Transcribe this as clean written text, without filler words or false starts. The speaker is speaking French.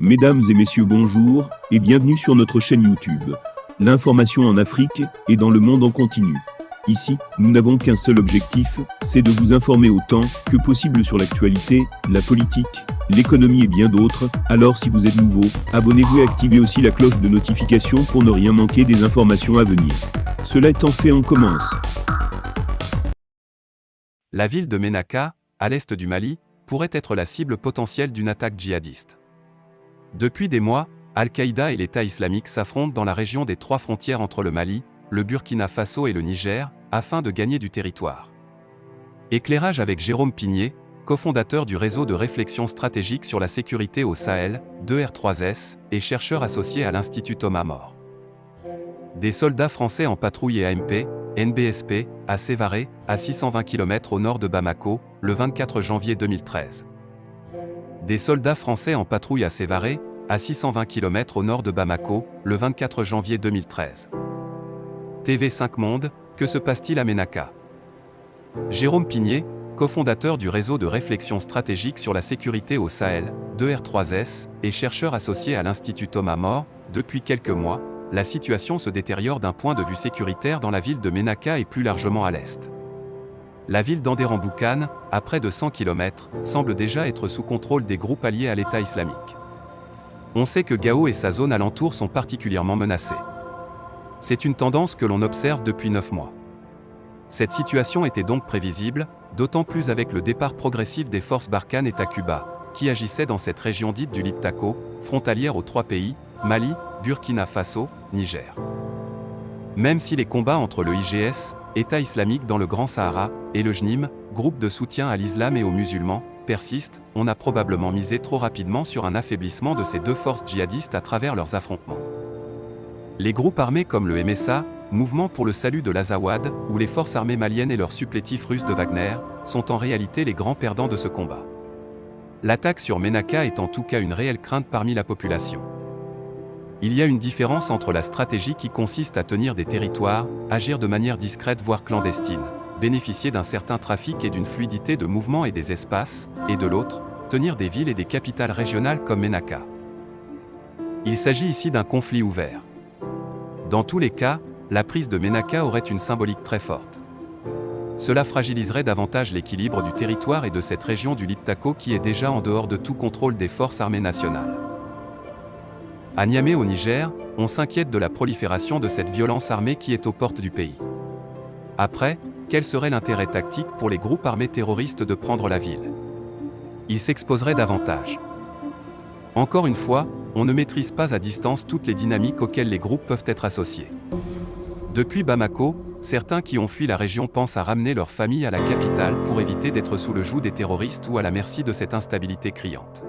Mesdames et messieurs, bonjour et bienvenue sur notre chaîne YouTube. L'information en Afrique et dans le monde en continu. Ici, nous n'avons qu'un seul objectif, c'est de vous informer autant que possible sur l'actualité, la politique, l'économie et bien d'autres. Alors si vous êtes nouveau, abonnez-vous et activez aussi la cloche de notification pour ne rien manquer des informations à venir. Cela étant fait, on commence. La ville de Ménaka, à l'est du Mali, pourrait être la cible potentielle d'une attaque djihadiste. Depuis des mois, Al-Qaïda et l'État islamique s'affrontent dans la région des trois frontières entre le Mali, le Burkina Faso et le Niger, afin de gagner du territoire. Éclairage avec Jérôme Pigné, cofondateur du réseau de réflexion stratégique sur la sécurité au Sahel, 2R3S, et chercheur associé à l'Institut Thomas More. Des soldats français en patrouille et AMP, NBSP, à Sévaré, à 620 km au nord de Bamako, le 24 janvier 2013. Des soldats français en patrouille à Sévaré, à 620 km au nord de Bamako, le 24 janvier 2013. TV5 Monde, que se passe-t-il à Ménaka? Jérôme Pigné, cofondateur du réseau de réflexion stratégique sur la sécurité au Sahel, 2R3S, et chercheur associé à l'Institut Thomas More, depuis quelques mois, la situation se détériore d'un point de vue sécuritaire dans la ville de Ménaka et plus largement à l'est. La ville d'Anderamboukane, à près de 100 km, semble déjà être sous contrôle des groupes alliés à l'État islamique. On sait que Gao et sa zone alentour sont particulièrement menacés. C'est une tendance que l'on observe depuis 9 mois. Cette situation était donc prévisible, d'autant plus avec le départ progressif des forces Barkhane et Takuba, qui agissaient dans cette région dite du Liptako, frontalière aux trois pays, Mali, Burkina Faso, Niger. Même si les combats entre le IGS, État islamique dans le Grand Sahara, et le JNIM, groupe de soutien à l'islam et aux musulmans, persistent, on a probablement misé trop rapidement sur un affaiblissement de ces deux forces djihadistes à travers leurs affrontements. Les groupes armés comme le MSA, Mouvement pour le salut de l'Azawad, ou les forces armées maliennes et leurs supplétifs russes de Wagner, sont en réalité les grands perdants de ce combat. L'attaque sur Ménaka est en tout cas une réelle crainte parmi la population. Il y a une différence entre la stratégie qui consiste à tenir des territoires, agir de manière discrète voire clandestine, bénéficier d'un certain trafic et d'une fluidité de mouvement et des espaces, et de l'autre, tenir des villes et des capitales régionales comme Ménaka. Il s'agit ici d'un conflit ouvert. Dans tous les cas, la prise de Ménaka aurait une symbolique très forte. Cela fragiliserait davantage l'équilibre du territoire et de cette région du Liptako qui est déjà en dehors de tout contrôle des forces armées nationales. À Niamey au Niger, on s'inquiète de la prolifération de cette violence armée qui est aux portes du pays. Après, quel serait l'intérêt tactique pour les groupes armés terroristes de prendre la ville? Ils s'exposeraient davantage. Encore une fois, on ne maîtrise pas à distance toutes les dynamiques auxquelles les groupes peuvent être associés. Depuis Bamako, certains qui ont fui la région pensent à ramener leur famille à la capitale pour éviter d'être sous le joug des terroristes ou à la merci de cette instabilité criante.